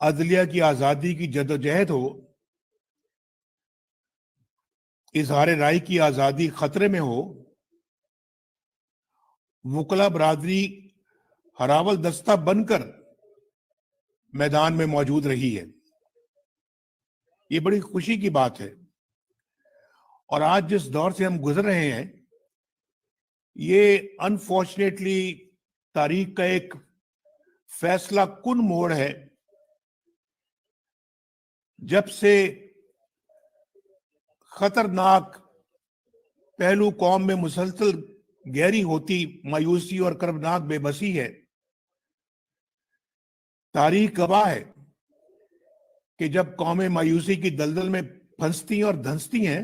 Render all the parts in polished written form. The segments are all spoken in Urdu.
عدلیہ کی آزادی کی جدوجہد ہو، اظہار رائے کی آزادی خطرے میں ہو، وکلا برادری ہراول دستہ بن کر میدان میں موجود رہی ہے۔ یہ بڑی خوشی کی بات ہے۔ اور آج جس دور سے ہم گزر رہے ہیں، یہ انفارچونیٹلی تاریخ کا ایک فیصلہ کن موڑ ہے، جب سے خطرناک پہلو قوم میں مسلسل گہری ہوتی مایوسی اور کربناک بے بسی ہے۔ تاریخ گواہ ہے کہ جب قومیں مایوسی کی دلدل میں پھنستی اور دھنستی ہیں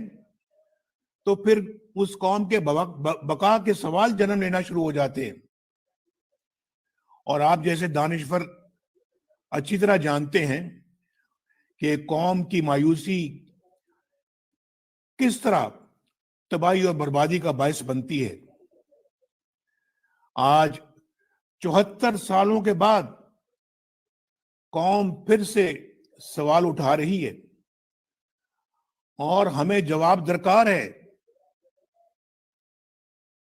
تو پھر اس قوم کے بقا کے سوال جنم لینا شروع ہو جاتے ہیں۔ اور آپ جیسے دانشور اچھی طرح جانتے ہیں کہ قوم کی مایوسی کس طرح تباہی اور بربادی کا باعث بنتی ہے۔ آج 74 سالوں کے بعد قوم پھر سے سوال اٹھا رہی ہے اور ہمیں جواب درکار ہے،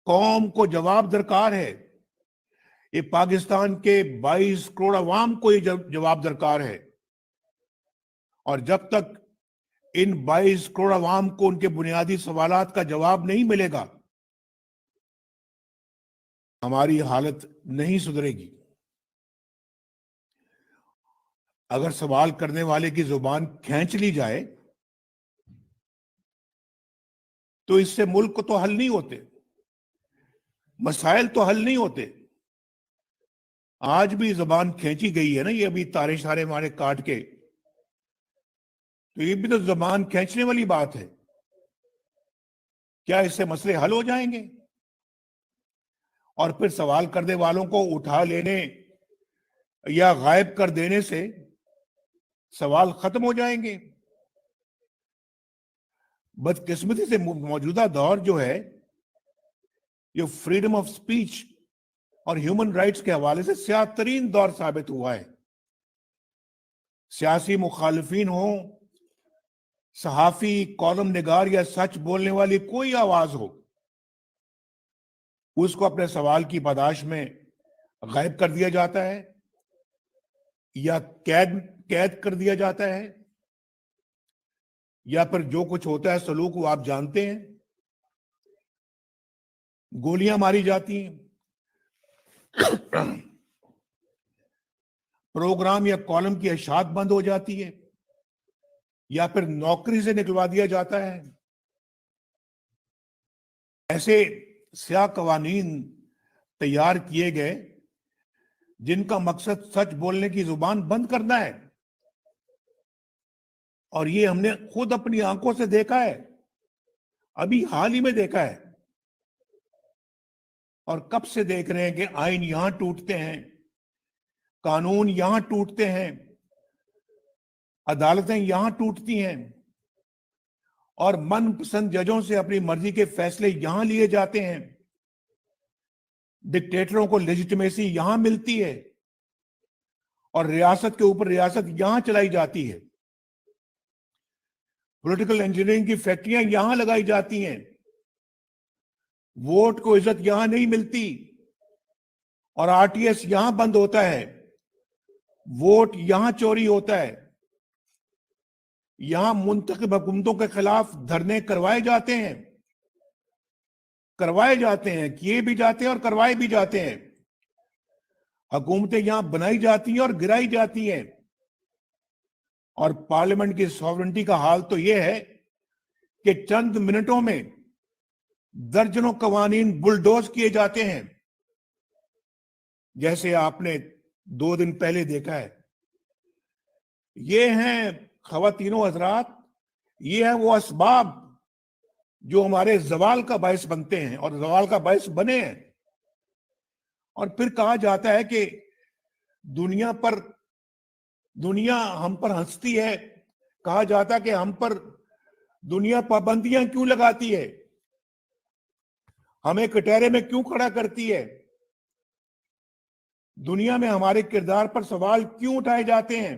قوم کو جواب درکار ہے۔ یہ پاکستان کے 22 کروڑ عوام کو یہ جواب درکار ہے، اور جب تک ان 22 کروڑ عوام کو ان کے بنیادی سوالات کا جواب نہیں ملے گا، ہماری حالت نہیں سدھرے گی۔ اگر سوال کرنے والے کی زبان کھینچ لی جائے تو اس سے ملک تو حل نہیں ہوتے، مسائل تو حل نہیں ہوتے۔ آج بھی زبان کھینچی گئی ہے نا، یہ ابھی تارے شارے ہمارے کاٹ کے، تو یہ بھی تو زبان کھینچنے والی بات ہے۔ کیا اس سے مسئلے حل ہو جائیں گے؟ اور پھر سوال کرنے والوں کو اٹھا لینے یا غائب کر دینے سے سوال ختم ہو جائیں گے؟ بدقسمتی سے موجودہ دور جو ہے، یہ فریڈم آف سپیچ اور ہیومن رائٹس کے حوالے سے سیاہ ترین دور ثابت ہوا ہے۔ سیاسی مخالفین ہوں، صحافی، کالم نگار یا سچ بولنے والی کوئی آواز ہو، اس کو اپنے سوال کی پاداش میں غائب کر دیا جاتا ہے یا قید کر دیا جاتا ہے، یا پھر جو کچھ ہوتا ہے سلوک وہ آپ جانتے ہیں، گولیاں ماری جاتی ہیں، پروگرام یا کالم کی اشاعت بند ہو جاتی ہے، یا پھر نوکری سے نکلوا دیا جاتا ہے۔ ایسے سیاہ قوانین تیار کیے گئے جن کا مقصد سچ بولنے کی زبان بند کرنا ہے، اور یہ ہم نے خود اپنی آنکھوں سے دیکھا ہے، ابھی حال ہی میں دیکھا ہے۔ اور کب سے دیکھ رہے ہیں کہ آئین یہاں ٹوٹتے ہیں، قانون یہاں ٹوٹتے ہیں، عدالتیں یہاں ٹوٹتی ہیں، اور من پسند ججوں سے اپنی مرضی کے فیصلے یہاں لیے جاتے ہیں، ڈکٹیٹروں کو لیجیٹمیسی یہاں ملتی ہے، اور ریاست کے اوپر ریاست یہاں چلائی جاتی ہے، پولیٹیکل انجینئرنگ کی فیکٹریاں یہاں لگائی جاتی ہیں، ووٹ کو عزت یہاں نہیں ملتی، اور آر ٹی ایس یہاں بند ہوتا ہے، ووٹ یہاں چوری ہوتا ہے، یہاں منتخب حکومتوں کے خلاف دھرنے کروائے جاتے ہیں، کیے بھی جاتے ہیں اور کروائے بھی جاتے ہیں، حکومتیں یہاں بنائی جاتی ہیں اور گرائی جاتی ہیں، اور پارلیمنٹ کی سوورنٹی کا حال تو یہ ہے کہ چند منٹوں میں درجنوں قوانین بلڈوز کیے جاتے ہیں، جیسے آپ نے 2 دن پہلے دیکھا ہے۔ یہ ہیں خواتینوں حضرات، یہ ہیں وہ اسباب جو ہمارے زوال کا باعث بنتے ہیں اور زوال کا باعث بنے ہیں۔ اور پھر کہا جاتا ہے کہ دنیا ہم پر ہنستی ہے، کہا جاتا ہے کہ ہم پر دنیا پابندیاں کیوں لگاتی ہے، ہمیں کٹہرے میں کیوں کھڑا کرتی ہے، دنیا میں ہمارے کردار پر سوال کیوں اٹھائے جاتے ہیں۔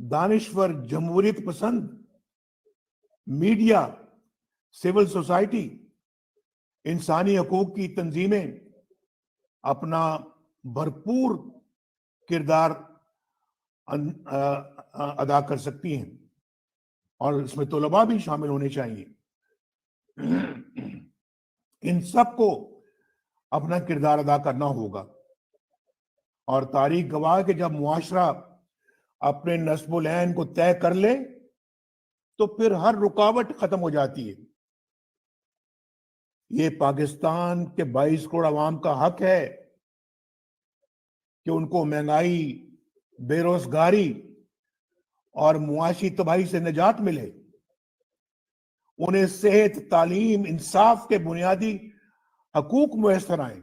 دانشور، جمہوریت پسند میڈیا، سول سوسائٹی، انسانی حقوق کی تنظیمیں اپنا بھرپور کردار ادا کر سکتی ہیں، اور اس میں طلباء بھی شامل ہونے چاہیے۔ ان سب کو اپنا کردار ادا کرنا ہوگا، اور تاریخ گواہ کہ جب معاشرہ اپنے نصب العین کو طے کر لے تو پھر ہر رکاوٹ ختم ہو جاتی ہے۔ یہ پاکستان کے 22 کروڑ عوام کا حق ہے کہ ان کو مہنگائی، بے روزگاری اور معاشی تباہی سے نجات ملے، انہیں صحت، تعلیم، انصاف کے بنیادی حقوق میسر آئیں،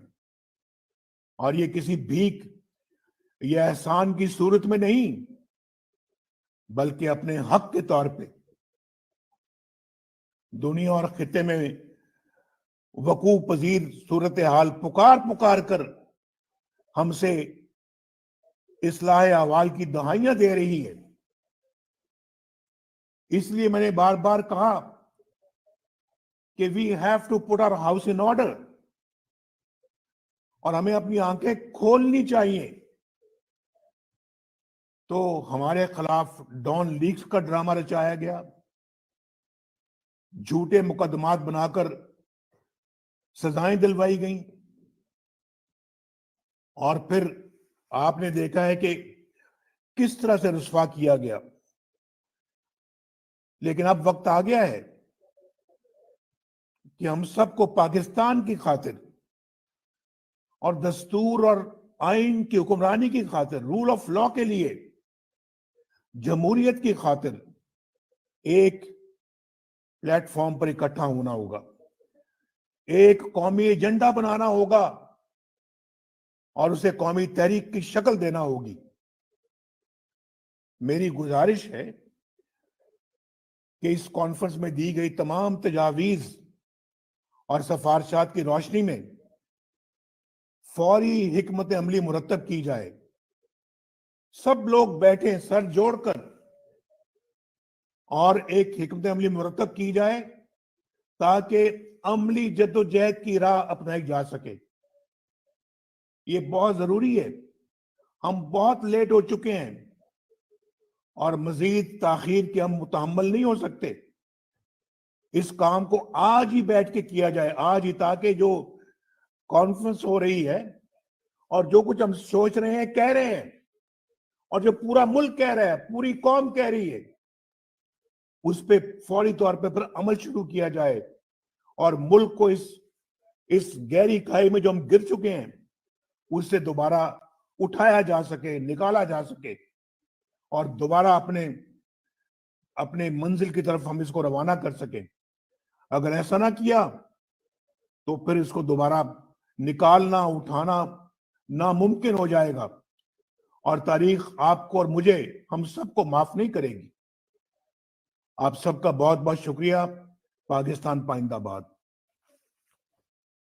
اور یہ کسی بھیک یا احسان کی صورت میں نہیں، بلکہ اپنے حق کے طور پہ۔ دنیا اور خطے میں وقوع پذیر صورتحال پکار کر ہم سے اصلاح احوال کی دہائیاں دے رہی ہے۔ اس لیے میں نے بار بار کہا کہ we have to put our house in order, اور ہمیں اپنی آنکھیں کھولنی چاہیے۔ تو ہمارے خلاف ڈان لیکس کا ڈرامہ رچایا گیا، جھوٹے مقدمات بنا کر سزائیں دلوائی گئیں، اور پھر آپ نے دیکھا ہے کہ کس طرح سے رسوا کیا گیا۔ لیکن اب وقت آ گیا ہے کہ ہم سب کو پاکستان کی خاطر اور دستور اور آئین کی حکمرانی کی خاطر، رول آف لا کے لیے، جمہوریت کی خاطر ایک پلیٹ فارم پر اکٹھا ہونا ہوگا، ایک قومی ایجنڈا بنانا ہوگا، اور اسے قومی تحریک کی شکل دینا ہوگی۔ میری گزارش ہے کہ اس کانفرنس میں دی گئی تمام تجاویز اور سفارشات کی روشنی میں فوری حکمت عملی مرتب کی جائے، سب لوگ بیٹھیں سر جوڑ کر، اور ایک حکمت عملی مرتب کی جائے تاکہ عملی جدوجہد کی راہ اپنائی جا سکے۔ یہ بہت ضروری ہے، ہم بہت لیٹ ہو چکے ہیں، اور مزید تاخیر کے ہم متحمل نہیں ہو سکتے۔ اس کام کو آج ہی بیٹھ کے کیا جائے، آج ہی، تاکہ جو کانفرنس ہو رہی ہے اور جو کچھ ہم سوچ رہے ہیں، کہہ رہے ہیں، اور جو پورا ملک کہہ رہا ہے، پوری قوم کہہ رہی ہے، اس پہ فوری طور پہ پھر عمل شروع کیا جائے، اور ملک کو اس گہری کھائی میں جو ہم گر چکے ہیں اس سے دوبارہ اٹھایا جا سکے، نکالا جا سکے، اور دوبارہ اپنے منزل کی طرف ہم اس کو روانہ کر سکیں۔ اگر ایسا نہ کیا تو پھر اس کو دوبارہ نکالنا، اٹھانا ناممکن ہو جائے گا، اور تاریخ آپ کو اور مجھے، ہم سب کو معاف نہیں کرے گی۔ آپ سب کا بہت بہت شکریہ۔ پاکستان پائندہ باد۔